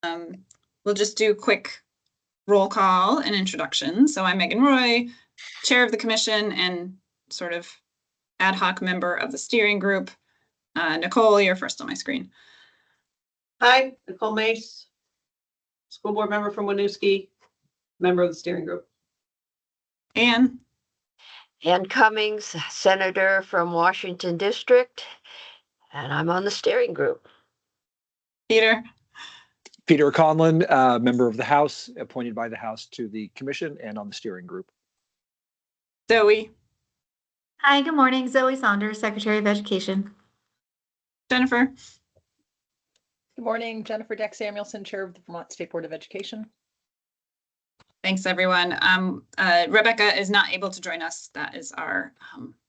We'll just do quick roll call and introduction. So I'm Megan Roy, chair of the commission and sort of ad hoc member of the steering group. Nicole, you're first on my screen. Hi, Nicole Mace, school board member from Winooski, member of the steering group. Ann. Ann Cummings, senator from Washington District, and I'm on the steering group. Peter. Peter Conlon, member of the House, appointed by the House to the commission and on the steering group. Zoe. Hi, good morning. Zoe Saunders, Secretary of Education. Jennifer. Good morning, Jennifer Deck Samuelson, Chair of the Vermont State Board of Education. Thanks, everyone. Rebecca is not able to join us. That is our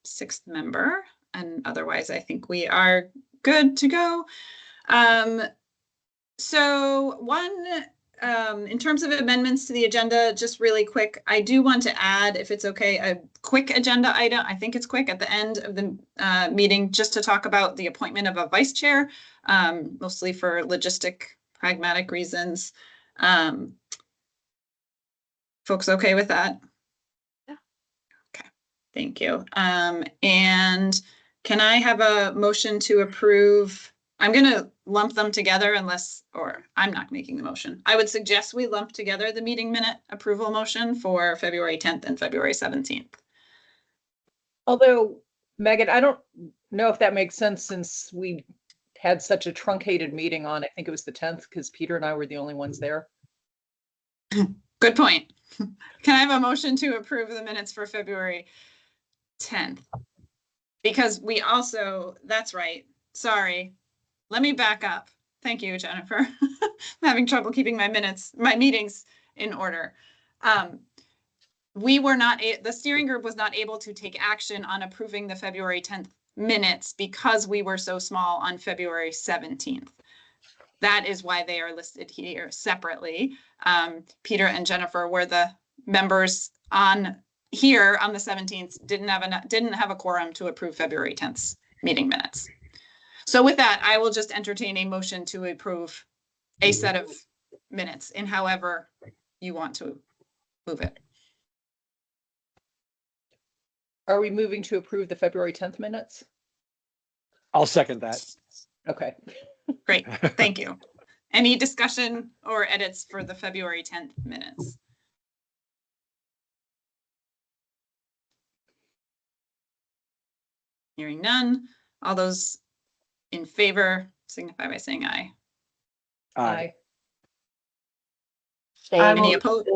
sixth member. And otherwise, I think we are good to go. In terms of amendments to the agenda, just really quick, I do want to add, if it's okay, a quick agenda item. I think it's quick at the end of the meeting, just to talk about the appointment of a vice chair, mostly for logistic, pragmatic reasons. Folks okay with that? Yeah. Okay, thank you. And can I have a motion to approve? I'm going to lump them together or I'm not making the motion. I would suggest we lump together the meeting minute approval motion for February 10th and February 17th. Although, Megan, I don't know if that makes sense since we had such a truncated meeting on, I think it was the 10th, because Peter and I were the only ones there. Good point. Can I have a motion to approve the minutes for February 10th? Because we also, that's right, sorry. Let me back up. Thank you, Jennifer. I'm having trouble keeping my meetings in order. The steering group was not able to take action on approving the February 10th minutes because we were so small on February 17th. That is why they are listed here separately. Peter and Jennifer were the members on here on the 17th, didn't have a quorum to approve February 10th meeting minutes. So with that, I will just entertain a motion to approve a set of minutes in however you want to move it. Are we moving to approve the February 10th minutes? I'll second that. Okay. Great, thank you. Any discussion or edits for the February 10th minutes? Hearing none. All those in favor signify by saying aye. Aye. Any opposed?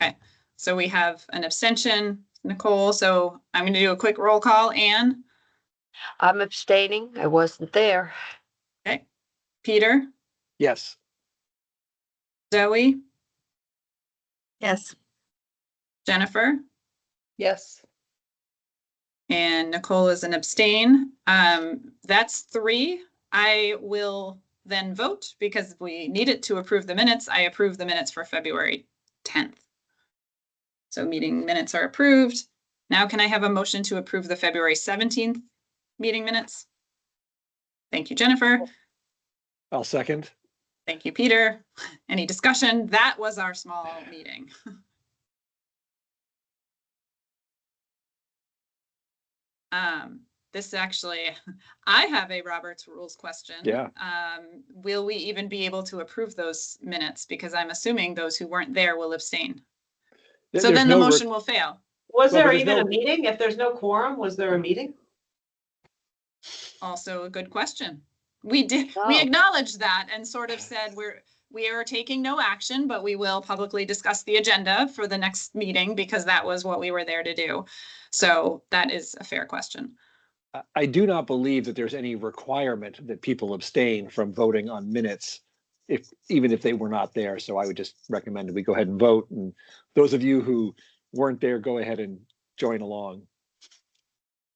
Okay, so we have an abstention, Nicole. So I'm going to do a quick roll call. Ann? I'm abstaining. I wasn't there. Okay. Peter? Yes. Zoe? Yes. Jennifer? Yes. And Nicole is an abstain. That's 3. I will then vote because we need it to approve the minutes. I approve the minutes for February 10th. So meeting minutes are approved. Now can I have a motion to approve the February 17th meeting minutes? Thank you, Jennifer. I'll second. Thank you, Peter. Any discussion? That was our small meeting. This actually, I have a Robert's Rules question. Yeah. Will we even be able to approve those minutes? Because I'm assuming those who weren't there will abstain. So then the motion will fail. Was there even a meeting? If there's no quorum, was there a meeting? Also a good question. We acknowledged that and sort of said we are taking no action, but we will publicly discuss the agenda for the next meeting because that was what we were there to do. So that is a fair question. I do not believe that there's any requirement that people abstain from voting on minutes, even if they were not there. So I would just recommend that we go ahead and vote. And those of you who weren't there, go ahead and join along,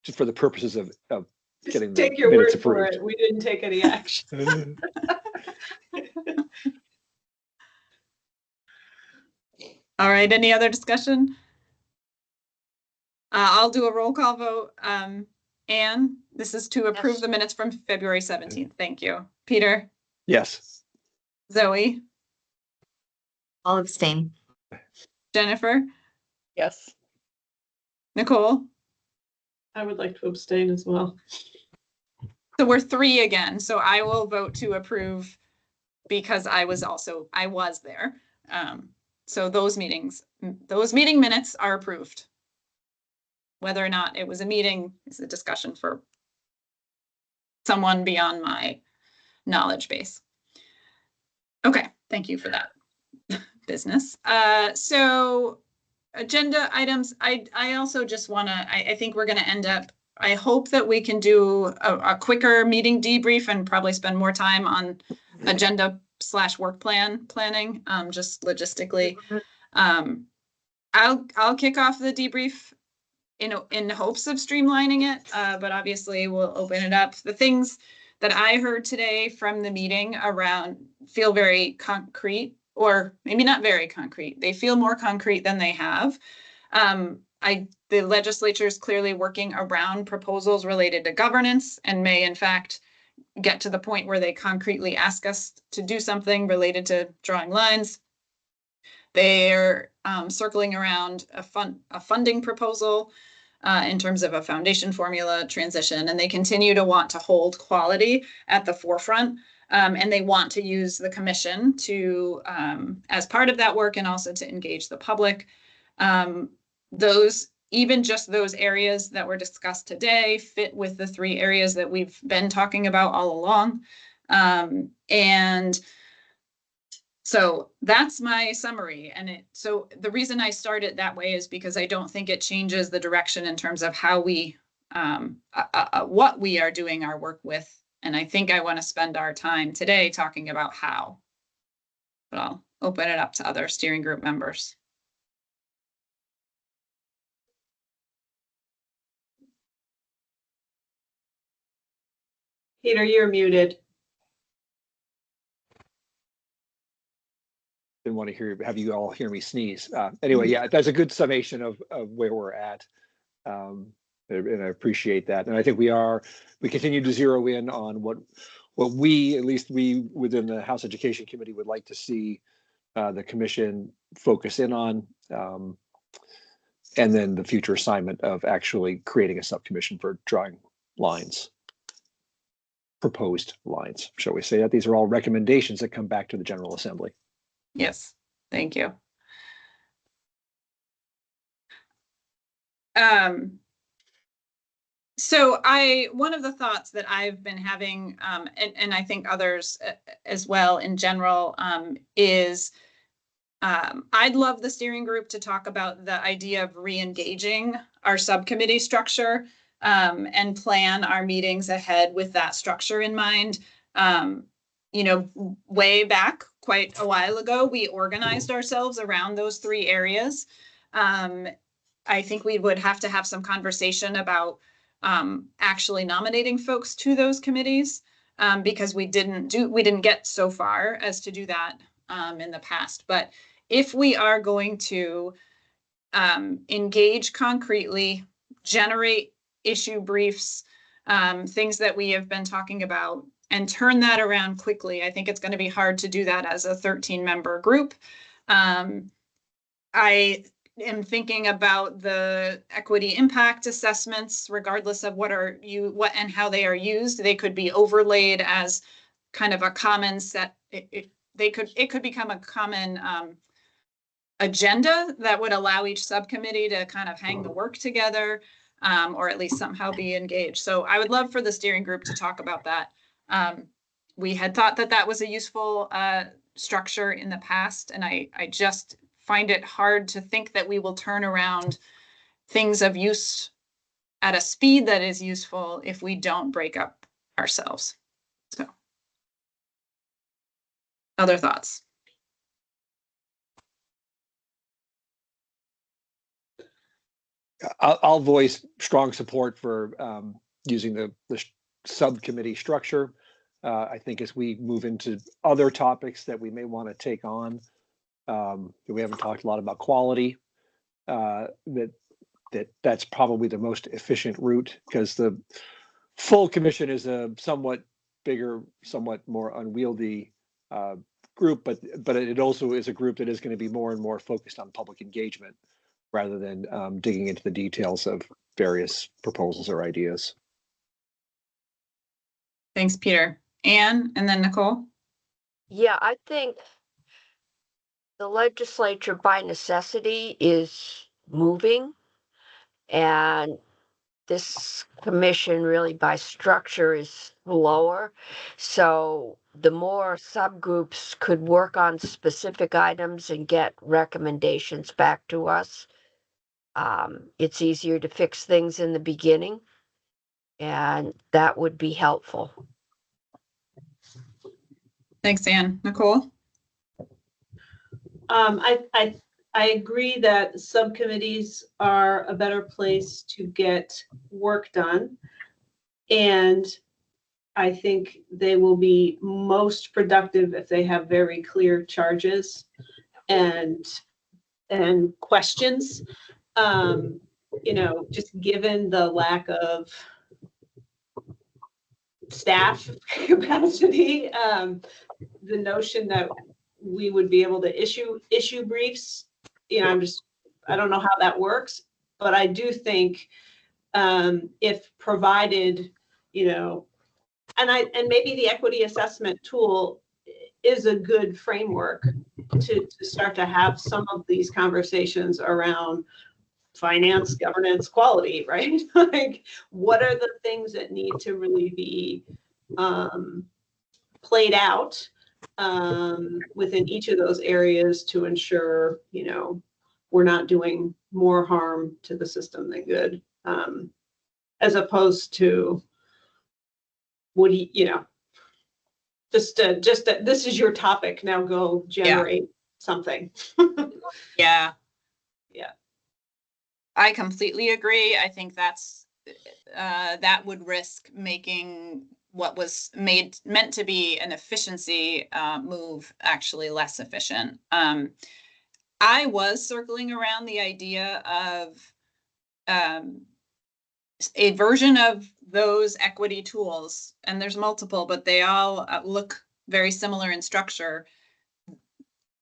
just for the purposes of getting the take your minutes word for approved. it. We didn't take any action. All right, any other discussion? I'll do a roll call vote. Ann, this is to approve the minutes from February 17th. Thank you. Peter? Yes. Zoe, I'll abstain. Jennifer, Yes. Nicole. I would like to abstain as well. So we're 3 again, so I will vote to approve because I was there. So those meeting minutes are approved. Whether or not it was a meeting is a discussion for someone beyond my knowledge base. Okay, thank you for that business. So agenda items, I also just want to, I think we're going to end up, I hope that we can do a quicker meeting debrief and probably spend more time on agenda/work planning, just logistically. I'll kick off the debrief in hopes of streamlining it, but obviously we'll open it up. The things that I heard today from the meeting around feel very concrete, or maybe not very concrete. They feel more concrete than they have. The legislature is clearly working around proposals related to governance and may in fact get to the point where they concretely ask us to do something related to drawing lines. They're circling around a funding proposal in terms of a foundation formula transition, and they continue to want to hold quality at the forefront. And they want to use the commission to, as part of that work, and also to engage the public. Even just those areas that were discussed today fit with the 3 areas that we've been talking about all along. And so that's my summary. And so the reason I started that way is because I don't think it changes the direction in terms of how we, what we are doing our work with. And I think I want to spend our time today talking about how. But I'll open it up to other steering group members. Peter, you're muted. Didn't want to have you all hear me sneeze. Anyway, yeah, that's a good summation of where we're at. And I appreciate that. And I think we continue to zero in on what we, at least we within the House Education Committee, would like to see the commission focus in on. And then the future assignment of actually creating a subcommission for drawing lines. Proposed lines, shall we say that? These are all recommendations that come back to the General Assembly. Yes, thank you. So one of the thoughts that I've been having, and I think others as well in general, is I'd love the steering group to talk about the idea of re-engaging our subcommittee structure and plan our meetings ahead with that structure in mind. Way back quite a while ago, we organized ourselves around those 3 areas. I think we would have to have some conversation about actually nominating folks to those committees because we didn't get so far as to do that in the past. But if we are going to engage concretely, generate issue briefs, things that we have been talking about, and turn that around quickly, I think it's going to be hard to do that as a 13-member group. I am thinking about the equity impact assessments, regardless of what and how they are used. They could be overlaid as kind of a common set. It could become a common agenda that would allow each subcommittee to kind of hang the work together, or at least somehow be engaged. So I would love for the steering group to talk about that. We had thought that was a useful structure in the past, and I just find it hard to think that we will turn around things of use at a speed that is useful if we don't break up ourselves. So, other thoughts? I'll voice strong support for using the subcommittee structure. I think as we move into other topics that we may want to take on, we haven't talked a lot about quality, that's probably the most efficient route, because the full commission is a somewhat bigger, somewhat more unwieldy group, but it also is a group that is going to be more and more focused on public engagement rather than digging into the details of various proposals or ideas. Thanks, Peter. Anne, and then Nicole. Yeah, I think the legislature by necessity is moving, and this commission really by structure is lower. So the more subgroups could work on specific items and get recommendations back to us, it's easier to fix things in the beginning, and that would be helpful. Thanks, Anne. Nicole. I agree that subcommittees are a better place to get work done. And I think they will be most productive if they have very clear charges and questions. Just given the lack of staff capacity, the notion that we would be able to issue briefs, I don't know how that works, but I do think if provided, and maybe the equity assessment tool is a good framework to start to have some of these conversations around finance, governance, quality, right? Like, what are the things that need to really be played out within each of those areas to ensure, we're not doing more harm to the system than good, as opposed to just this is your topic, now go generate something. Yeah. Yeah. I completely agree. I think that would risk making what was meant to be an efficiency move actually less efficient. I was circling around the idea of a version of those equity tools, and there's multiple, but they all look very similar in structure,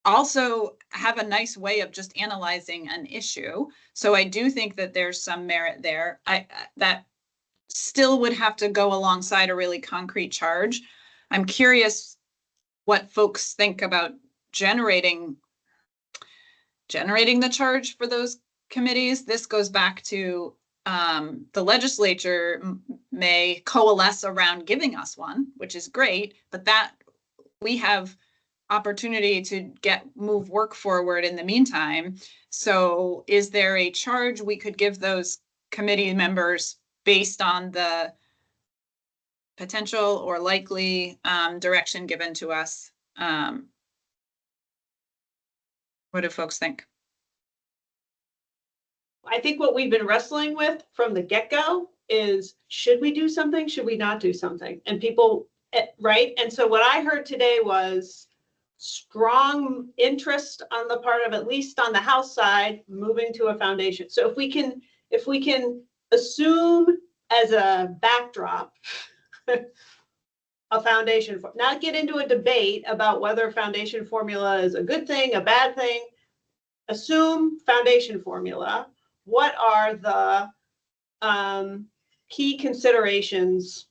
also have a nice way of just analyzing an issue. So I do think that there's some merit there. That still would have to go alongside a really concrete charge. I'm curious what folks think about generating the charge for those committees. This goes back to the legislature may coalesce around giving us one, which is great, but that we have opportunity to move work forward in the meantime. So is there a charge we could give those committee members based on the potential or likely direction given to us? What do folks think? I think what we've been wrestling with from the get-go is, should we do something? Should we not do something? And people, right? And so what I heard today was strong interest on the part of, at least on the House side, moving to a foundation. So if we can assume as a backdrop a foundation, not get into a debate about whether foundation formula is a good thing, a bad thing. Assume foundation formula. What are the key considerations,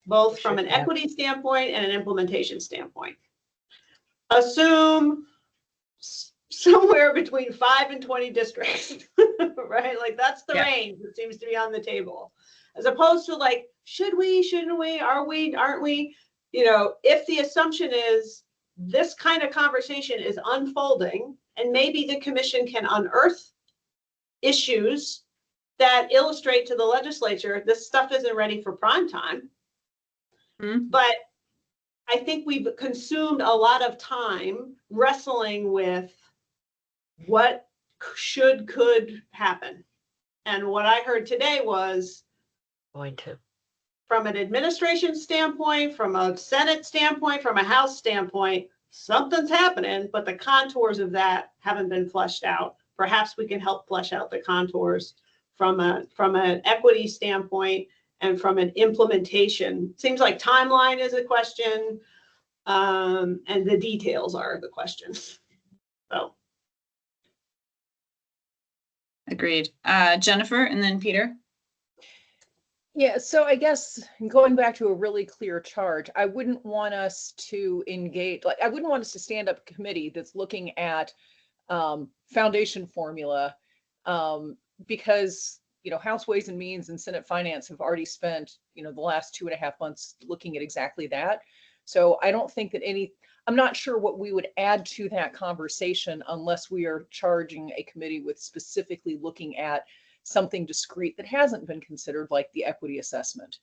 both from an equity standpoint and an implementation standpoint? Assume somewhere between 5 and 20 districts, right? Like, that's the range that seems to be on the table, as opposed to like, should we, shouldn't we, are we, aren't we? If the assumption is this kind of conversation is unfolding, and maybe the commission can unearth issues that illustrate to the legislature this stuff isn't ready for prime time. Mm-hmm. But I think we've consumed a lot of time wrestling with what could happen. And what I heard today was, from an administration standpoint, from a Senate standpoint, from a House standpoint, something's happening, but the contours of that haven't been fleshed out. Perhaps we can help flesh out the contours from an equity standpoint and from an implementation. Seems like timeline is a question. And the details are the questions. So. Agreed. Jennifer and then Peter. Yeah, so I guess going back to a really clear charge, I wouldn't want us to engage, like, I wouldn't want us to stand up a committee that's looking at foundation formula, because, you know, House Ways and Means and Senate Finance have already spent, you know, the last 2.5 months looking at exactly that. So I don't think that I'm not sure what we would add to that conversation unless we are charging a committee with specifically looking at something discrete that hasn't been considered, like the equity assessment.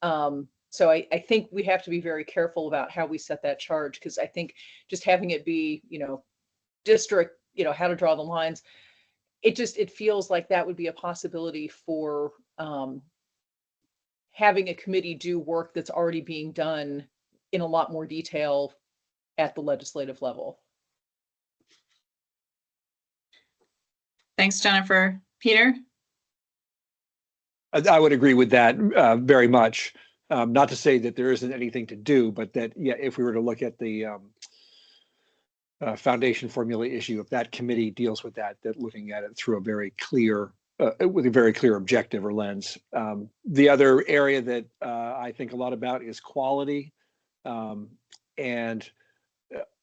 So I think we have to be very careful about how we set that charge, because I think just having it be, you know, district, you know, how to draw the lines, it feels like that would be a possibility for having a committee do work that's already being done in a lot more detail at the legislative level. Thanks, Jennifer. Peter? I would agree with that very much. Not to say that there isn't anything to do, but that, yeah, if we were to look at the foundation formula issue, if that committee deals with that looking at it through a very clear, with a very clear objective or lens. The other area that I think a lot about is quality. And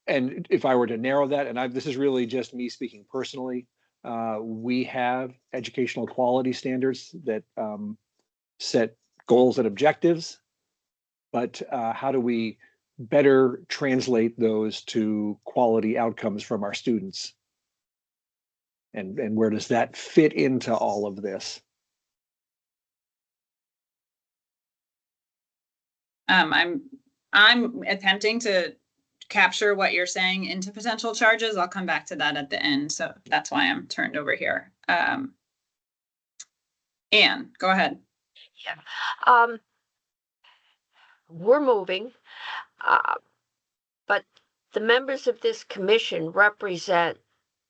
if I were to narrow that, and this is really just me speaking personally, we have educational quality standards that set goals and objectives, but how do we better translate those to quality outcomes from our students? And where does that fit into all of this? I'm attempting to capture what you're saying into potential charges. I'll come back to that at the end. So that's why I'm turned over here. Anne, go ahead. Yeah. We're moving, but the members of this commission represent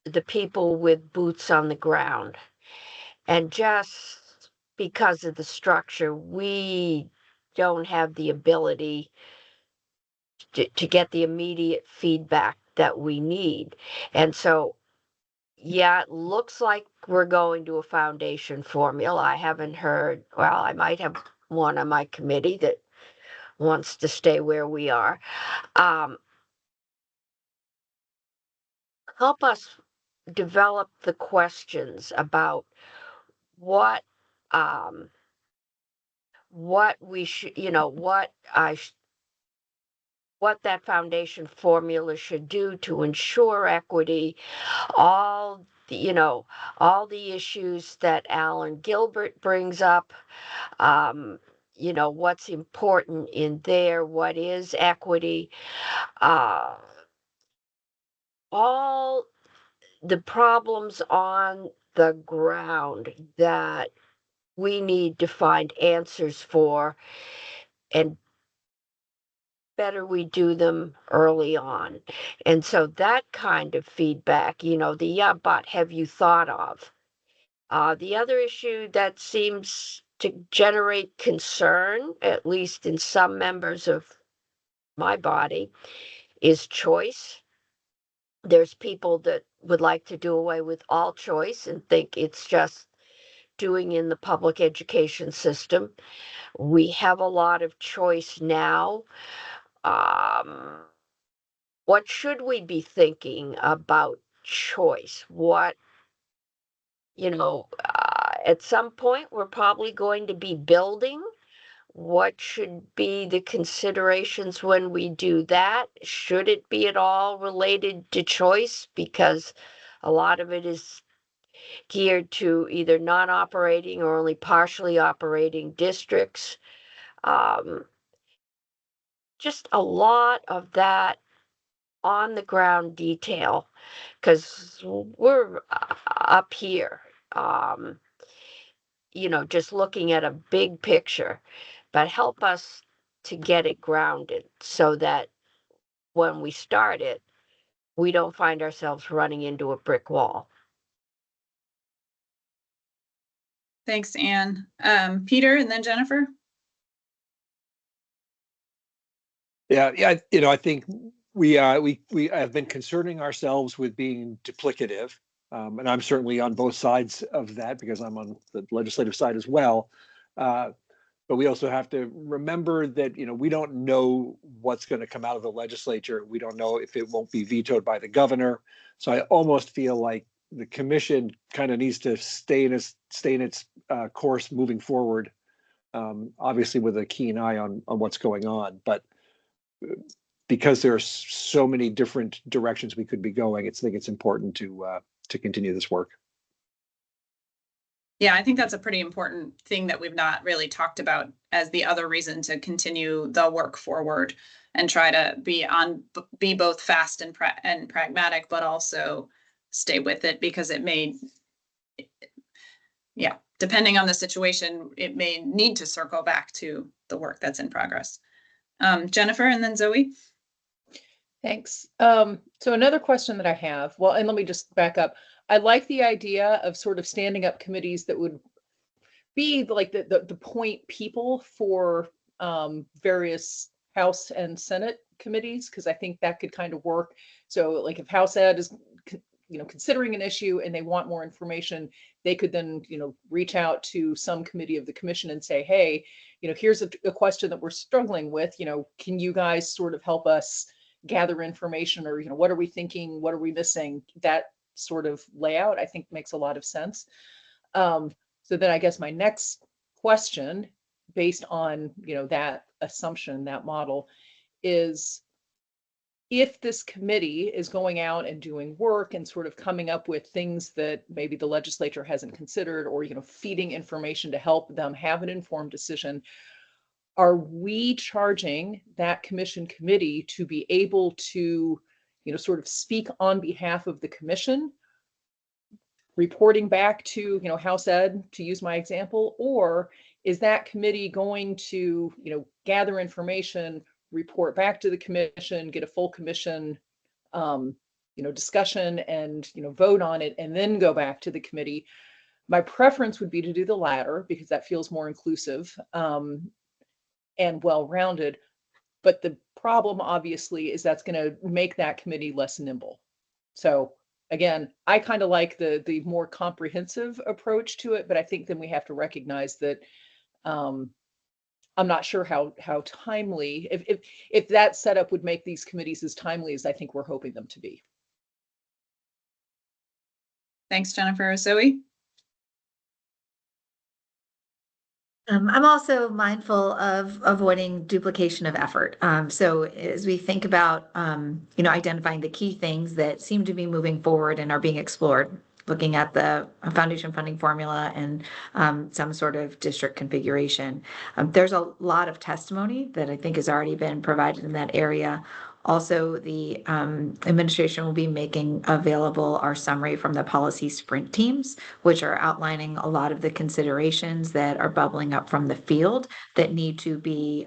the people with boots on the ground. And just because of the structure, we don't have the ability to get the immediate feedback that we need. And so, yeah, it looks like we're going to a foundation formula. I haven't heard, well, I might have one on my committee that wants to stay where we are. Help us develop the questions about what we should, you know, what that foundation formula should do to ensure equity, all the issues that Alan Gilbert brings up, you know, what's important in there, what is equity, all the problems on the ground that we need to find answers for, and better we do them early on. And so that kind of feedback, you know, the yeah, but have you thought of? The other issue that seems to generate concern, at least in some members of my body, is choice. There's people that would like to do away with all choice and think it's just doing in the public education system. We have a lot of choice now. What should we be thinking about choice? What, you know, at some point we're probably going to be building. What should be the considerations when we do that? Should it be at all related to choice? Because a lot of it is geared to either non-operating or only partially operating districts. Just a lot of that on the ground detail, because we're up here, you know, just looking at a big picture, but help us to get it grounded so that when we start it, we don't find ourselves running into a brick wall. Thanks, Anne. Peter and then Jennifer. Yeah. I think we have been concerning ourselves with being duplicative. And I'm certainly on both sides of that because I'm on the legislative side as well. But we also have to remember that, we don't know what's going to come out of the legislature. We don't know if it won't be vetoed by the governor. So I almost feel like the commission kind of needs to stay in its course moving forward. Obviously with a keen eye on what's going on, but because there's so many different directions we could be going, I think it's important to continue this work. Yeah, I think that's a pretty important thing that we've not really talked about as the other reason to continue the work forward and try to be both fast and pragmatic, but also stay with it because it may, yeah, depending on the situation, it may need to circle back to the work that's in progress. Jennifer and then Zoe. Thanks. So another question that I have, well, and let me just back up. I like the idea of sort of standing up committees that would be like the point people for various House and Senate committees, because I think that could kind of work. So like if House Ed is considering an issue and they want more information, they could then reach out to some committee of the commission and say, hey, here's a question that we're struggling with. Can you guys sort of help us gather information, or what are we thinking, what are we missing? That sort of layout I think makes a lot of sense. So then I guess my next question, based on that assumption, that model, is if this committee is going out and doing work and sort of coming up with things that maybe the legislature hasn't considered, or feeding information to help them have an informed decision, are we charging that committee to be able to sort of speak on behalf of the commission, reporting back to House Ed, to use my example? Or is that committee going to gather information, report back to the commission, get a full commission discussion and vote on it, and then go back to the committee? My preference would be to do the latter because that feels more inclusive and well-rounded. But the problem, obviously, is that's going to make that committee less nimble. So again, I kind of like the more comprehensive approach to it, but I think then we have to recognize that I'm not sure how timely, if that setup would make these committees as timely as I think we're hoping them to be. Thanks, Jennifer. Zoe? I'm also mindful of avoiding duplication of effort. So as we think about, identifying the key things that seem to be moving forward and are being explored, looking at the foundation funding formula and some sort of district configuration, there's a lot of testimony that I think has already been provided in that area. Also, the administration will be making available our summary from the policy sprint teams, which are outlining a lot of the considerations that are bubbling up from the field that need to be,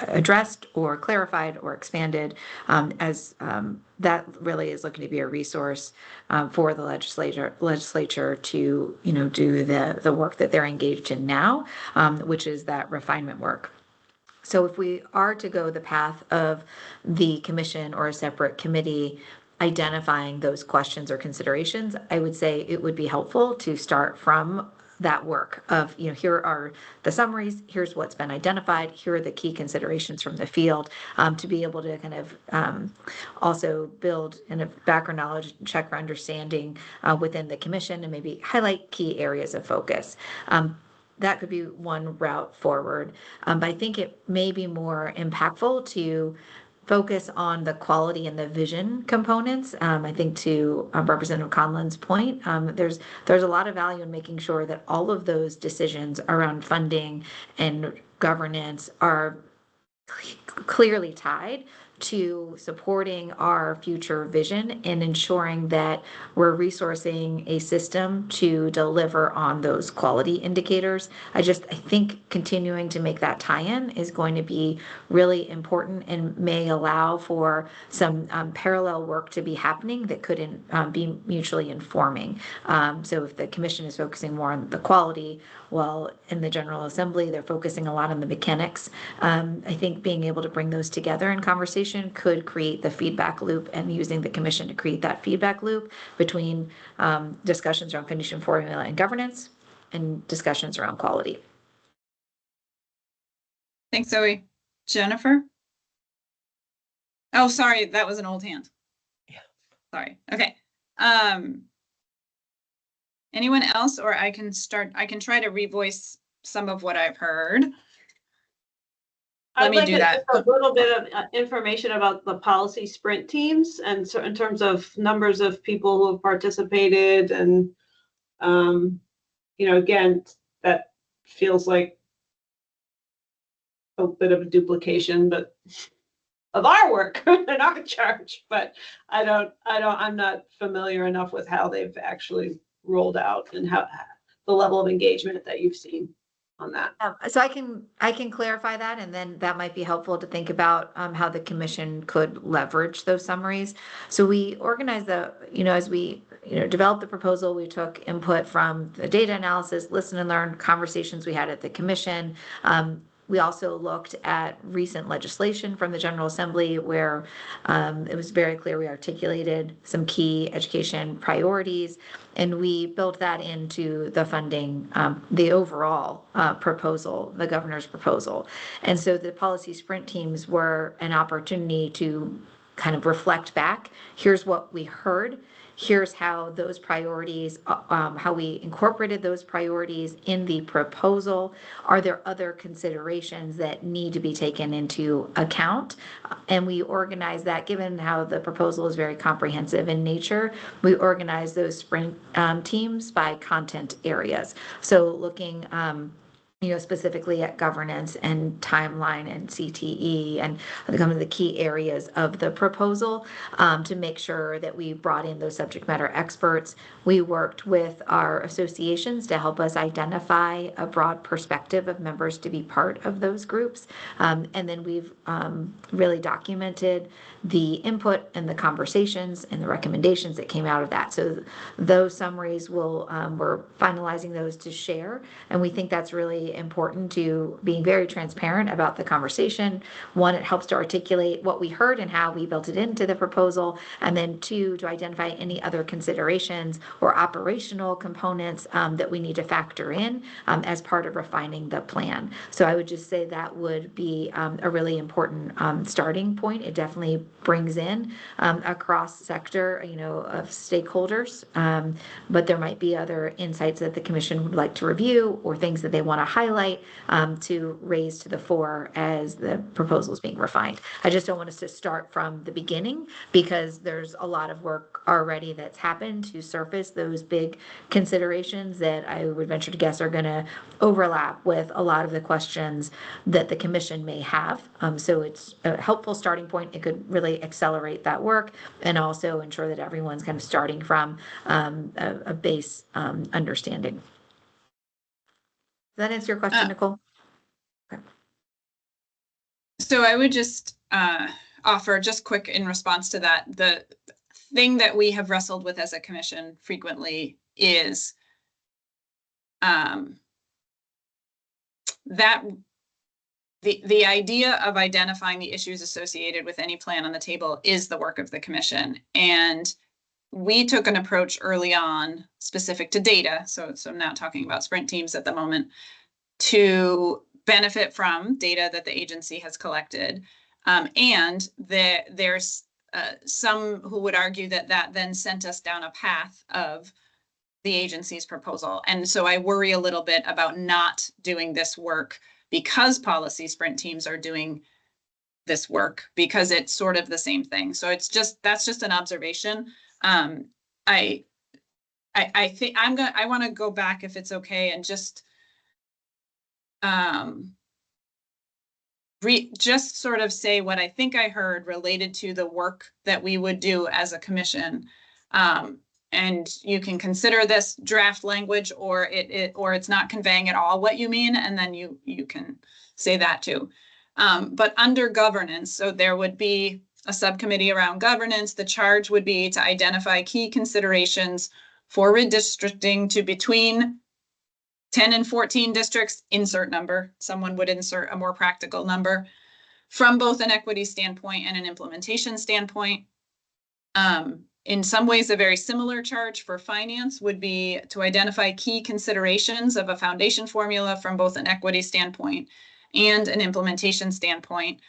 addressed or clarified or expanded, as that really is looking to be a resource for the legislature to, do the work that they're engaged in now, which is that refinement work. So if we are to go the path of the commission or a separate committee identifying those questions or considerations, I would say it would be helpful to start from that work of, here are the summaries, here's what's been identified, here are the key considerations from the field, to be able to kind of also build kind of background knowledge, check for understanding within the commission, and maybe highlight key areas of focus. That could be one route forward. But I think it may be more impactful to focus on the quality and the vision components. I think to Representative Conlon's point, there's a lot of value in making sure that all of those decisions around funding and governance are clearly tied to supporting our future vision and ensuring that we're resourcing a system to deliver on those quality indicators. I think continuing to make that tie-in is going to be really important and may allow for some parallel work to be happening that could be mutually informing. So if the commission is focusing more on the quality, well, in the General Assembly, they're focusing a lot on the mechanics. I think being able to bring those together in conversation could create the feedback loop, and using the commission to create that feedback loop between discussions around condition formula and governance and discussions around quality. Thanks, Zoe. Jennifer? Oh, sorry, that was an old hand. Yeah. Sorry. Okay. Anyone else, or I can try to revoice some of what I've heard. Let me do that. A little bit of information about the policy sprint teams, and so in terms of numbers of people who have participated, and again, that feels like a bit of a duplication, but of our work and our charge. But I'm not familiar enough with how they've actually rolled out and how the level of engagement that you've seen on that. So I can clarify that, and then that might be helpful to think about how the commission could leverage those summaries. So we organized as we developed the proposal, we took input from the data analysis, listen and learn conversations we had at the commission. We also looked at recent legislation from the General Assembly where it was very clear we articulated some key education priorities, and we built that into the funding, the overall proposal, the governor's proposal. And so the policy sprint teams were an opportunity to kind of reflect back. Here's what we heard. Here's how those priorities, how we incorporated those priorities in the proposal. Are there other considerations that need to be taken into account? And we organize that, given how the proposal is very comprehensive in nature, we organize those sprint teams by content areas. So looking specifically at governance and timeline and CTE and some of the key areas of the proposal to make sure that we brought in those subject matter experts. We worked with our associations to help us identify a broad perspective of members to be part of those groups. And then we've really documented the input and the conversations and the recommendations that came out of that. So those summaries we're finalizing those to share. And we think that's really important, to being very transparent about the conversation. One, it helps to articulate what we heard and how we built it into the proposal. And then two, to identify any other considerations or operational components that we need to factor in as part of refining the plan. So I would just say that would be a really important starting point. It definitely brings in a cross sector, of stakeholders, but there might be other insights that the commission would like to review or things that they want to highlight to raise to the fore as the proposal is being refined. I just don't want us to start from the beginning, because there's a lot of work already that's happened to surface those big considerations that I would venture to guess are going to overlap with a lot of the questions that the commission may have. So it's a helpful starting point. It could really accelerate that work and also ensure that everyone's kind of starting from a base understanding. Does that answer your question, Nicole? Okay. So I would just offer just quick in response to that. The thing that we have wrestled with as a commission frequently is that the idea of identifying the issues associated with any plan on the table is the work of the commission. And we took an approach early on specific to data. So I'm not talking about sprint teams at the moment, to benefit from data that the agency has collected. And there's some who would argue that then sent us down a path of the agency's proposal. And so I worry a little bit about not doing this work because policy sprint teams are doing this work, because it's sort of the same thing. So that's just an observation. I think I want to go back, if it's okay, and just just sort of say what I think I heard related to the work that we would do as a commission. And you can consider this draft language, or or it's not conveying at all what you mean, and then you can say that too. But under governance, so there would be a subcommittee around governance. The charge would be to identify key considerations for redistricting to between 10 and 14 districts, insert number. Someone would insert a more practical number from both an equity standpoint and an implementation standpoint. In some ways, a very similar charge for finance would be to identify key considerations of a foundation formula from both an equity standpoint and an implementation standpoint.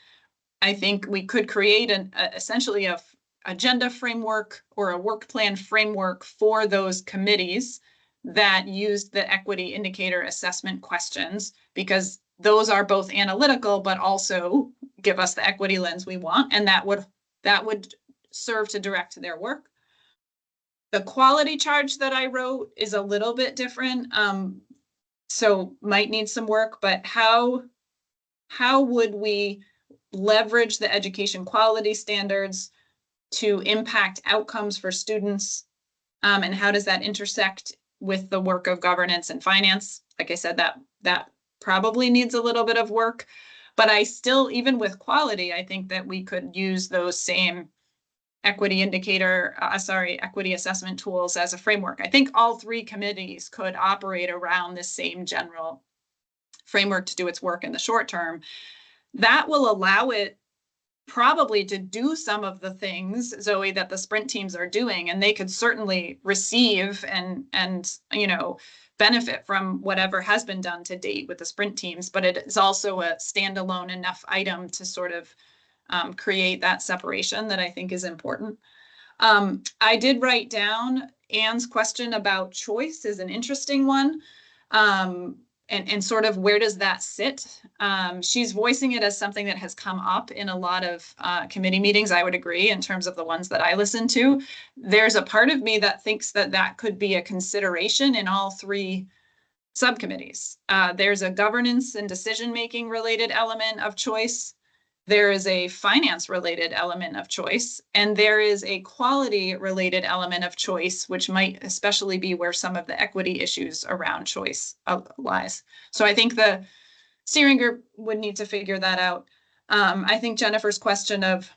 I think we could create essentially a agenda framework or a work plan framework for those committees that used the equity indicator assessment questions, because those are both analytical, but also give us the equity lens we want. And that would serve to direct their work. The quality charge that I wrote is a little bit different. So might need some work, but how would we leverage the education quality standards to impact outcomes for students? And how does that intersect with the work of governance and finance? Like I said, that probably needs a little bit of work, but I still, even with quality, I think that we could use those same equity assessment tools as a framework. I think all three committees could operate around this same general framework to do its work in the short term. That will allow it probably to do some of the things, Zoe, that the sprint teams are doing, and they could certainly receive and benefit from whatever has been done to date with the sprint teams, but it is also a standalone enough item to sort of create that separation that I think is important. I did write down Anne's question about choice is an interesting one. And sort of where does that sit? She's voicing it as something that has come up in a lot of committee meetings. I would agree in terms of the ones that I listen to. There's a part of me that thinks that could be a consideration in all three subcommittees. There's a governance and decision-making related element of choice. There is a finance related element of choice, and there is a quality related element of choice, which might especially be where some of the equity issues around choice lies. So I think the steering group would need to figure that out. I think Jennifer's question of,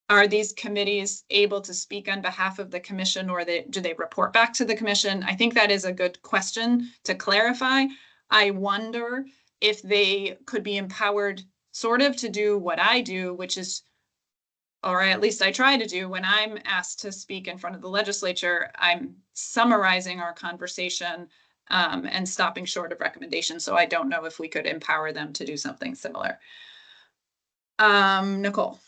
are these committees able to speak on behalf of the commission, or do they report back to the commission? I think that is a good question to clarify. I wonder if they could be empowered sort of to do what I do, which is, or at least I try to do when I'm asked to speak in front of the legislature, I'm summarizing our conversation and stopping short of recommendations. So I don't know if we could empower them to do something similar. Nicole.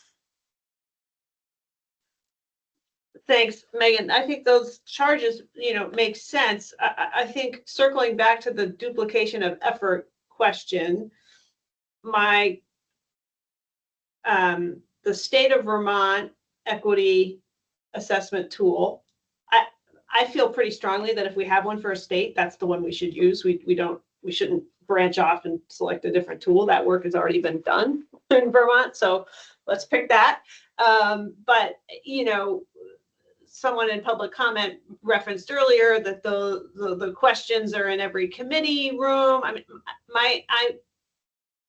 Thanks, Megan. I think those charges, make sense. I think circling back to the duplication of effort question, the state of Vermont equity assessment tool, I feel pretty strongly that if we have one for a state, that's the one we should use. We shouldn't branch off and select a different tool. That work has already been done in Vermont, so let's pick that. But someone in public comment referenced earlier that the questions are in every committee room. I mean,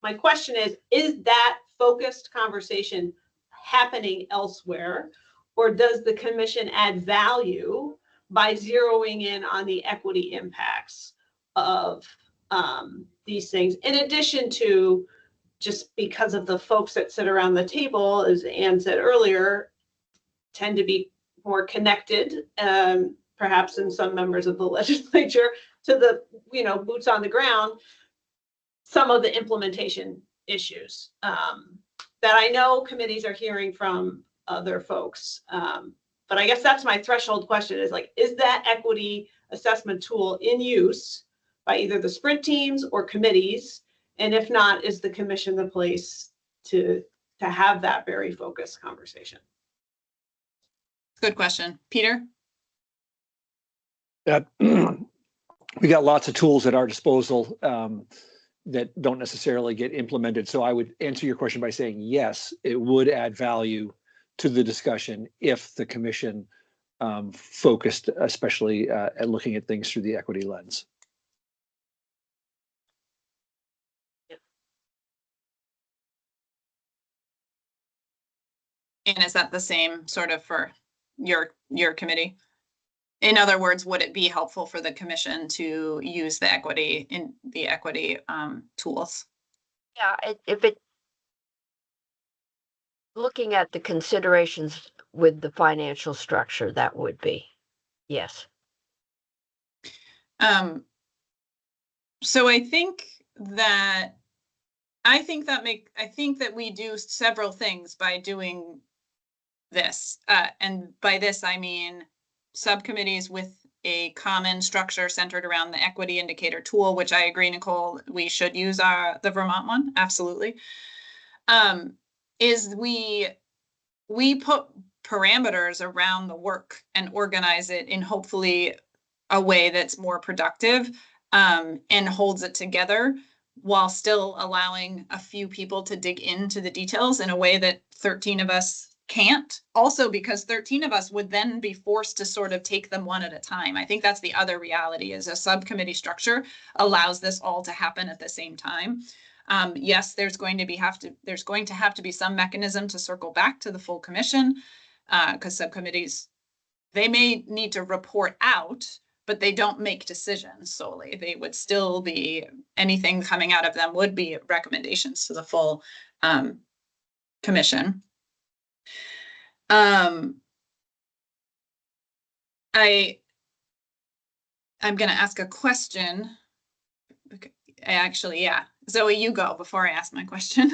my question is that focused conversation happening elsewhere, or does the commission add value by zeroing in on the equity impacts of these things, in addition to just because of the folks that sit around the table, as Anne said earlier, tend to be more connected, perhaps in some members of the legislature, to the boots on the ground, some of the implementation issues that I know committees are hearing from other folks. But I guess that's my threshold question, is that equity assessment tool in use by either the sprint teams or committees? And if not, is the commission the place to have that very focused conversation? Good question. Peter? We got lots of tools at our disposal. that don't necessarily get implemented. So I would answer your question by saying, yes, it would add value to the discussion if the commission focused especially at looking at things through the equity lens. And is that the same sort of for your committee? In other words, would it be helpful for the commission to use the equity tools? Yeah, if it, looking at the considerations with the financial structure, that would be, yes. So I think that we do several things by doing this. And by this, I mean subcommittees with a common structure centered around the equity indicator tool, which I agree, Nicole, we should use the Vermont one, absolutely. Is we put parameters around the work and organize it in hopefully a way that's more productive and holds it together while still allowing a few people to dig into the details in a way that 13 of us can't. Also, because 13 of us would then be forced to sort of take them one at a time. I think that's the other reality, is a subcommittee structure allows this all to happen at the same time. Yes, there's going to have to be some mechanism to circle back to the full commission, because subcommittees, they may need to report out, but they don't make decisions solely. They would still be, anything coming out of them would be recommendations to the full commission. I'm going to ask a question. Actually, yeah. Zoe, you go before I ask my question.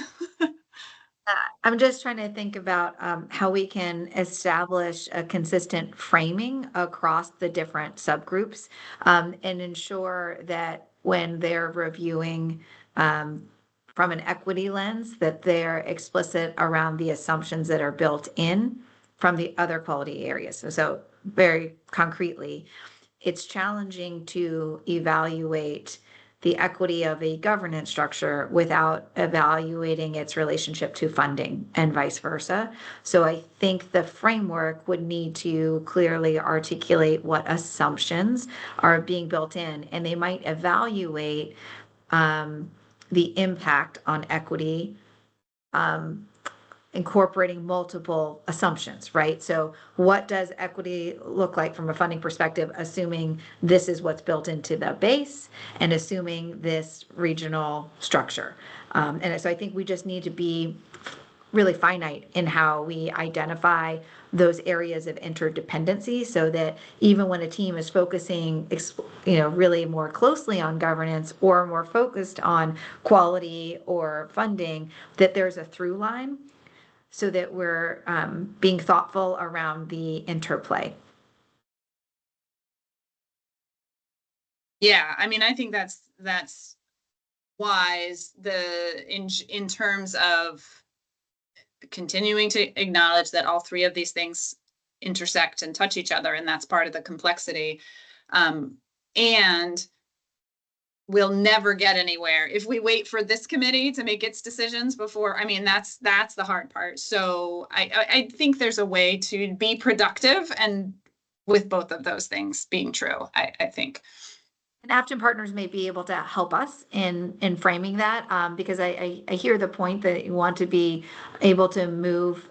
I'm just trying to think about how we can establish a consistent framing across the different subgroups and ensure that when they're reviewing from an equity lens, that they're explicit around the assumptions that are built in from the other quality areas. So very concretely, it's challenging to evaluate the equity of a governance structure without evaluating its relationship to funding and vice versa. So I think the framework would need to clearly articulate what assumptions are being built in, and they might evaluate the impact on equity, incorporating multiple assumptions, right? So what does equity look like from a funding perspective, assuming this is what's built into the base and assuming this regional structure? And so I think we just need to be really finite in how we identify those areas of interdependency, so that even when a team is focusing, really more closely on governance or more focused on quality or funding, that there's a through line, so that we're being thoughtful around the interplay. Yeah, I mean, I think that's wise. In terms of continuing to acknowledge that all three of these things intersect and touch each other, and that's part of the complexity. And we'll never get anywhere if we wait for this committee to make its decisions before. I mean, that's the hard part. So I think there's a way to be productive, and with both of those things being true, I think. And Afton Partners may be able to help us in framing that, because I hear the point that you want to be able to move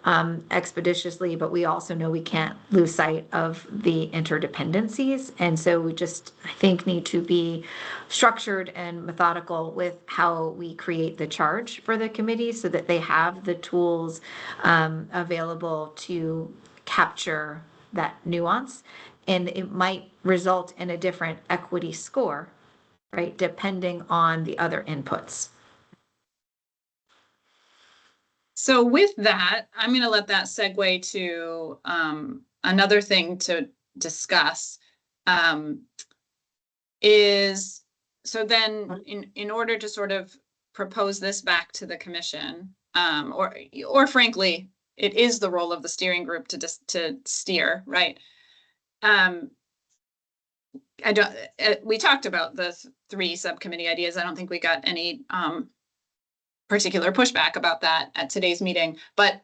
expeditiously, but we also know we can't lose sight of the interdependencies. And so we just, I think, need to be structured and methodical with how we create the charge for the committee, so that they have the tools available to capture that nuance. And it might result in a different equity score, right, depending on the other inputs. So with that, I'm going to let that segue to another thing to discuss. Is so then in order to sort of propose this back to the commission, or frankly, it is the role of the steering group to steer, right? I don't, we talked about the 3 subcommittee ideas. I don't think we got any particular pushback about that at today's meeting, but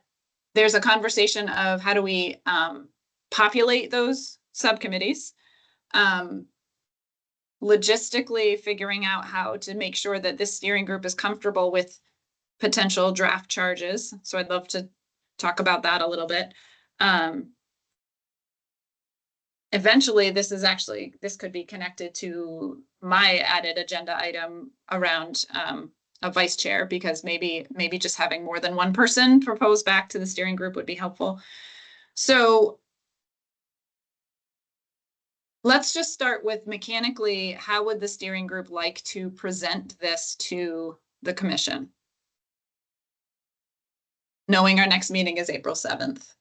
there's a conversation of how do we populate those subcommittees. Logistically figuring out how to make sure that this steering group is comfortable with potential draft charges. So I'd love to talk about that a little bit. Eventually, this could be connected to my added agenda item around a vice chair, because maybe just having more than one person propose back to the steering group would be helpful. So let's just start with mechanically, how would the steering group like to present this to the commission? Knowing our next meeting is April 7th.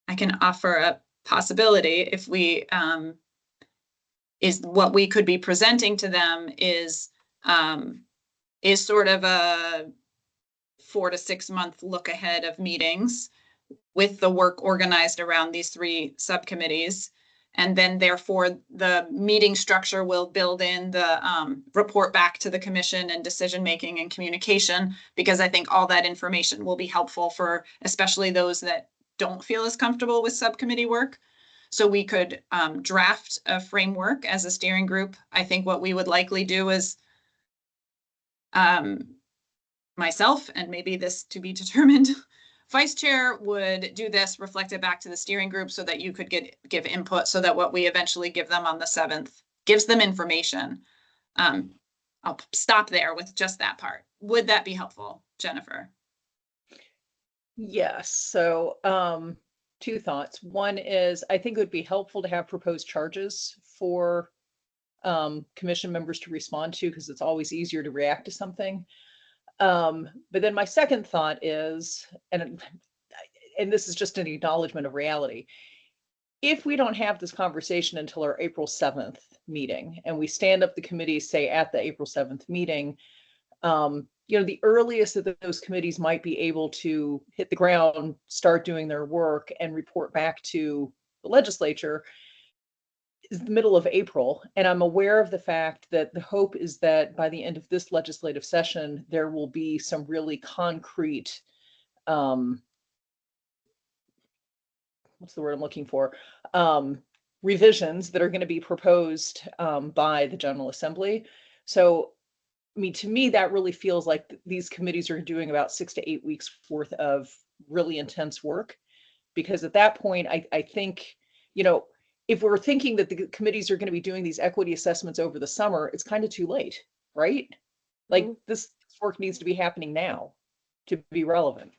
I can offer a possibility if we, is what we could be presenting to them is sort of a 4 to 6 month look ahead of meetings with the work organized around these 3 subcommittees. And then therefore the meeting structure will build in the report back to the commission and decision-making and communication, because I think all that information will be helpful for especially those that don't feel as comfortable with subcommittee work. So we could draft a framework as a steering group. I think what we would likely do is myself, and maybe this to be determined, vice chair would do this, reflect it back to the steering group so that you could give input, so that what we eventually give them on the 7th gives them information. I'll stop there with just that part. Would that be helpful, Jennifer? Yes, so 2 thoughts. One is, I think it would be helpful to have proposed charges for commission members to respond to, because it's always easier to react to something. But then my second thought is, and this is just an acknowledgement of reality, if we don't have this conversation until our April 7th meeting, and we stand up the committees, say at the April 7th meeting, the earliest that those committees might be able to hit the ground, start doing their work, and report back to the legislature is the middle of April. And I'm aware of the fact that the hope is that by the end of this legislative session, there will be some really concrete, what's the word I'm looking for? Revisions that are going to be proposed by the General Assembly. So, I mean, to me, that really feels like these committees are doing about 6 to 8 weeks worth of really intense work. Because at that point, I think, if we're thinking that the committees are going to be doing these equity assessments over the summer, it's kind of too late, right? Like this work needs to be happening now to be relevant.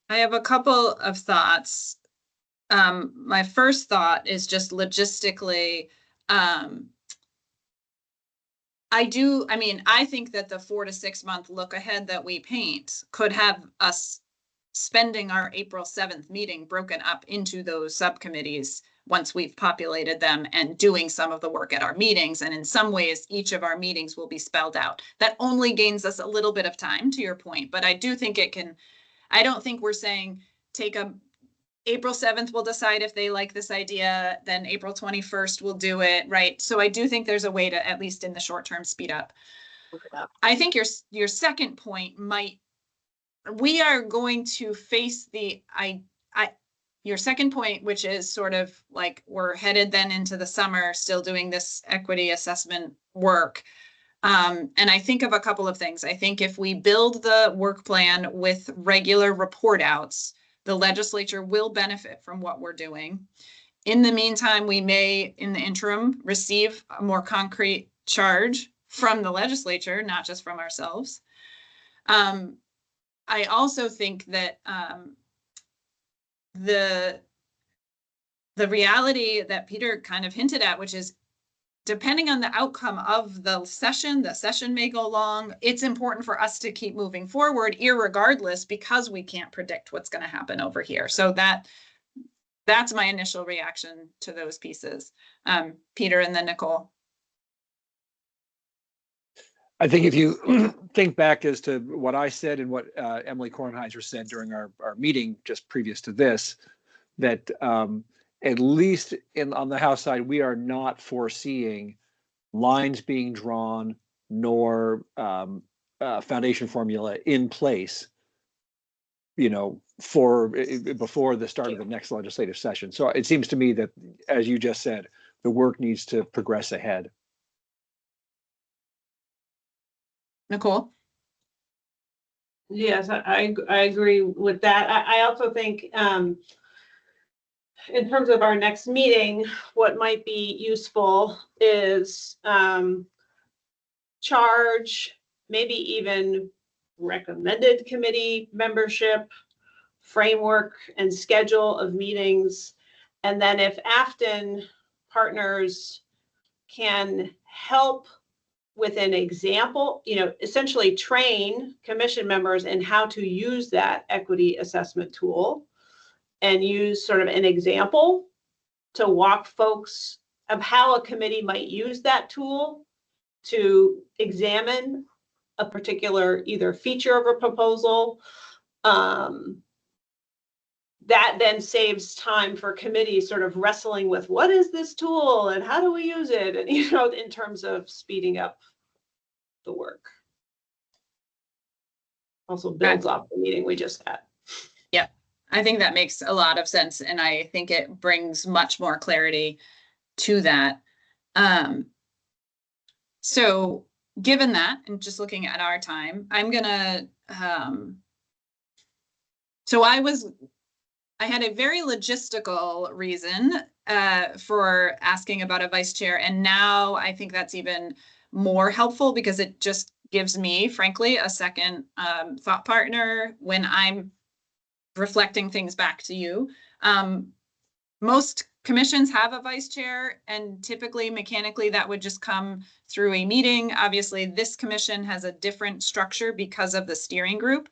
I have a couple of thoughts. My first thought is just logistically, I think that the 4 to 6 month look ahead that we paint could have us spending our April 7th meeting broken up into those subcommittees once we've populated them and doing some of the work at our meetings. And in some ways, each of our meetings will be spelled out. That only gains us a little bit of time, to your point, but I do think it can, I don't think we're saying April 7th we'll decide if they like this idea, then April 21st we'll do it, right? So I do think there's a way to, at least in the short term, speed up. I think your second point we are going to face your second point, which is sort of like we're headed then into the summer, still doing this equity assessment work. And I think of a couple of things. I think if we build the work plan with regular report outs, the legislature will benefit from what we're doing. In the meantime, we may, in the interim, receive a more concrete charge from the legislature, not just from ourselves. I also think that the reality that Peter kind of hinted at, which is depending on the outcome of the session may go long. It's important for us to keep moving forward, irregardless, because we can't predict what's going to happen over here. So that's my initial reaction to those pieces. Peter and then Nicole. I think if you think back as to what I said and what Emily Kornheiser said during our meeting just previous to this, that at least on the House side, we are not foreseeing lines being drawn nor foundation formula in place, before the start of the next legislative session. So it seems to me that, as you just said, the work needs to progress ahead. Nicole? Yes, I agree with that. I also think in terms of our next meeting, what might be useful is charge, maybe even recommended committee membership, framework and schedule of meetings. And then if Afton partners can help with an example, essentially train commission members in how to use that equity assessment tool and use sort of an example to walk folks of how a committee might use that tool to examine a particular either feature of a proposal. That then saves time for committees sort of wrestling with what is this tool and how do we use it? And, in terms of speeding up the work. Also builds off the meeting we just had. Yeah, I think that makes a lot of sense. And I think it brings much more clarity to that. So given that, and just looking at our time, I'm gonna, so I had a very logistical reason for asking about a vice chair. And now I think that's even more helpful because it just gives me, frankly, a second thought partner when I'm reflecting things back to you. Most commissions have a vice chair, and typically mechanically that would just come through a meeting. Obviously, this commission has a different structure because of the steering group.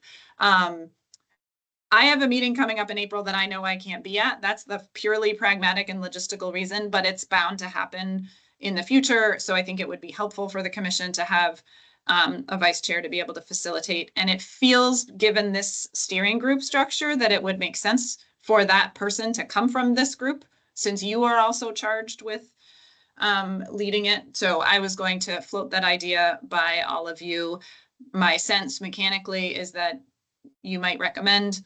I have a meeting coming up in April that I know I can't be at. That's the purely pragmatic and logistical reason, but it's bound to happen in the future. So I think it would be helpful for the commission to have a vice chair to be able to facilitate. And it feels, given this steering group structure, that it would make sense for that person to come from this group, since you are also charged with leading it. So I was going to float that idea by all of you. My sense mechanically is that you might recommend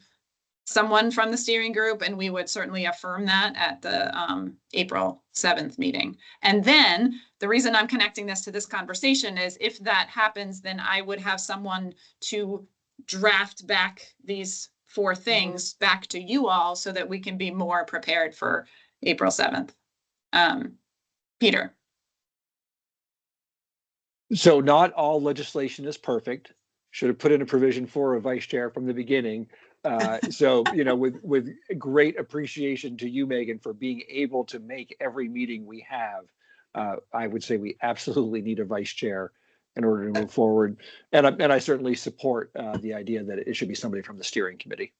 someone from the steering group, and we would certainly affirm that at the April 7th meeting. And then the reason I'm connecting this to this conversation is if that happens, then I would have someone to draft back these 4 things back to you all so that we can be more prepared for April 7th. Peter. So not all legislation is perfect. Should have put in a provision for a vice chair from the beginning. So, with great appreciation to you, Megan, for being able to make every meeting we have. I would say we absolutely need a vice chair in order to move forward. And I certainly support the idea that it should be somebody from the steering committee.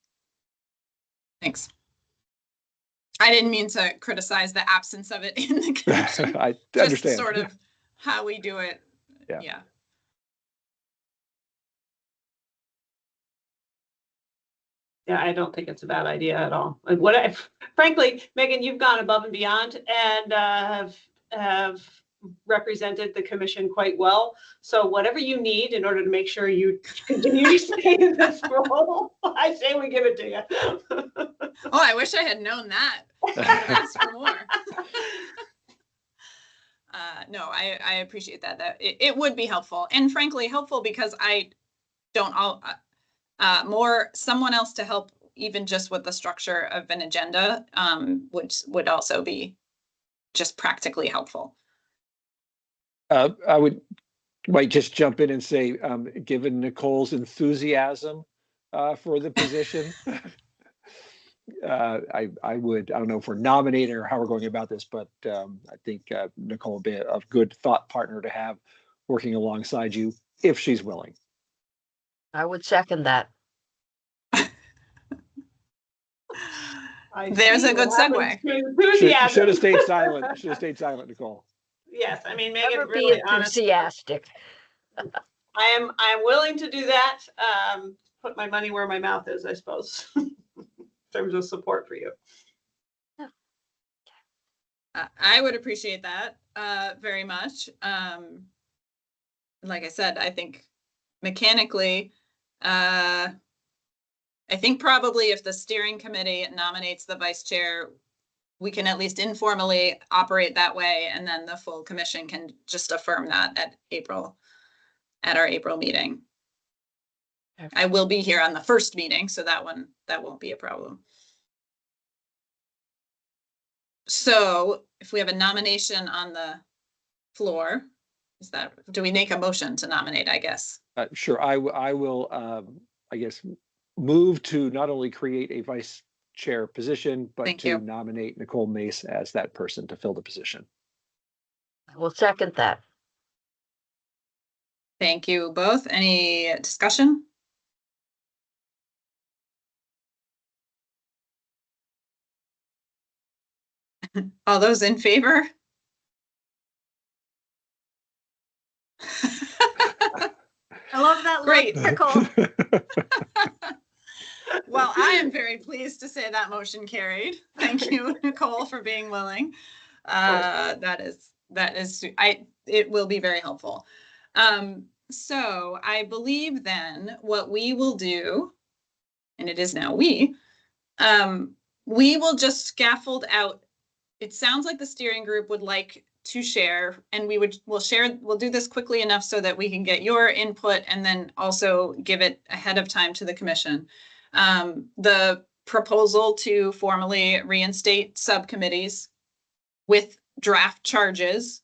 Thanks. I didn't mean to criticize the absence of it in the commission. I Just understand. sort of how we do it. Yeah. Yeah, I don't think it's a bad idea at all. Frankly, Megan, you've gone above and beyond and have represented the commission quite well. So whatever you need in order to make sure you continue to stay in this role, I say we give it to you. Oh, I wish I had known that. Ask for more. No, I appreciate that. It would be helpful, and frankly helpful because I don't more someone else to help, even just with the structure of an agenda, would also be just practically helpful. I might just jump in and say, given Nicole's enthusiasm for the position, I don't know if we're nominating or how we're going about this, but I think Nicole would be a good thought partner to have working alongside you if she's willing. I would second that. There's a good segue. Should have stayed silent. Should have stayed silent, Nicole. Yes, I mean, Megan Never be really honestly. enthusiastic. I'm willing to do that. Put my money where my mouth is, I suppose, in terms of support for you. I would appreciate that very much. Like I said, I think mechanically, I think probably if the steering committee nominates the vice chair, we can at least informally operate that way, and then the full commission can just affirm that at our April meeting. Okay. I will be here on the first meeting, so that won't be a problem. So if we have a nomination on the floor, do we make a motion to nominate, I guess? Sure, I will, I guess, move to not only create a vice chair position, but Thank to you. nominate Nicole Mace as that person to fill the position. I will second that. Thank you both. Any discussion? All those in favor? I love that Great. look, Nicole. Well, I am very pleased to say that motion carried. Thank you, Nicole, for being willing. It will be very helpful. So I believe then what we will do, and it is now we will just scaffold out. It sounds like the steering group would like to share, and we'll do this quickly enough so that we can get your input and then also give it ahead of time to the commission. The proposal to formally reinstate subcommittees with draft charges.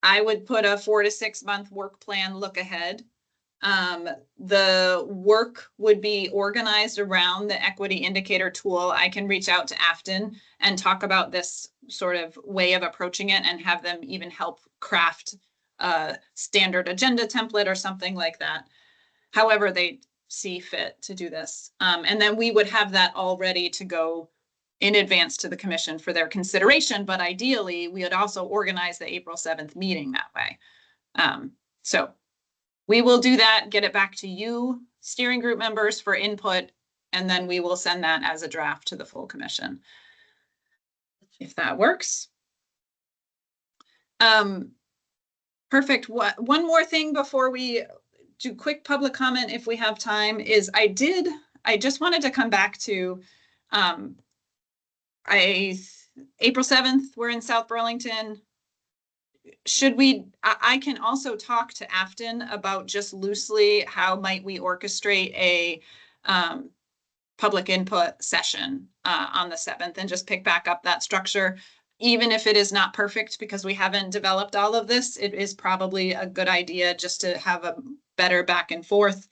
I would put a 4 to 6 month work plan look ahead. The work would be organized around the equity indicator tool. I can reach out to Afton and talk about this sort of way of approaching it and have them even help craft a standard agenda template or something like that. However they see fit to do this. And then we would have that all ready to go in advance to the commission for their consideration. But ideally, we would also organize the April 7th meeting that way. So we will do that, get it back to you, steering group members, for input, and then we will send that as a draft to the full commission, if that works. Perfect. One more thing before we do quick public comment, if we have time, is I just wanted to come back to April 7th, we're in South Burlington. I can also talk to Afton about just loosely how might we orchestrate a public input session on the 7th and just pick back up that structure. Even if it is not perfect because we haven't developed all of this, it is probably a good idea just to have a better back and forth.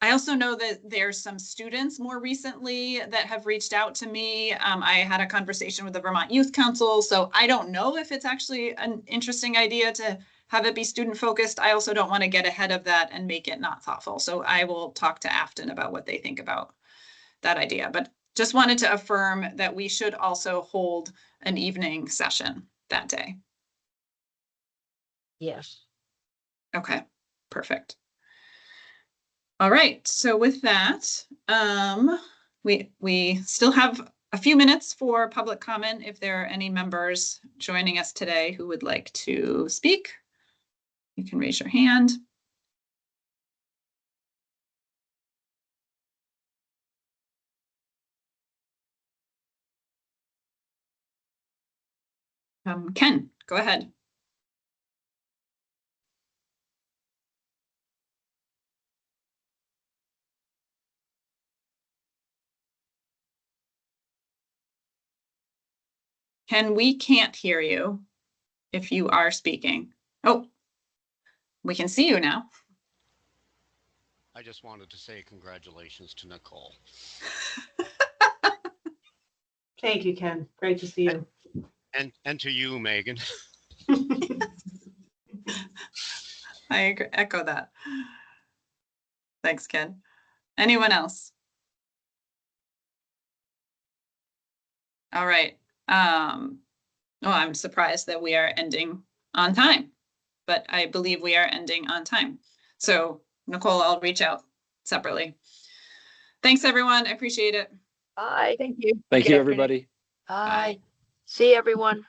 I also know that there's some students more recently that have reached out to me. I had a conversation with the Vermont Youth Council, so I don't know if it's actually an interesting idea to have it be student focused. I also don't want to get ahead of that and make it not thoughtful. So I will talk to Afton about what they think about that idea, but just wanted to affirm that we should also hold an evening session that day. Yes. Okay, perfect. All right, so with that, we still have a few minutes for public comment. If there are any members joining us today who would like to speak, you can raise your hand. Ken, go ahead. Ken, we can't hear you if you are speaking. Oh, we can see you now. I just wanted to say congratulations to Nicole. Thank you, Ken. Great to see you. And to you, Megan. I echo that. Thanks, Ken. Anyone else? All right. Oh, I'm surprised that we are ending on time. but I believe we are ending on time. So Nicole, I'll reach out separately. Thanks, everyone. I appreciate it. Bye. Thank you. Thank Good you, afternoon. everybody. Bye. See everyone.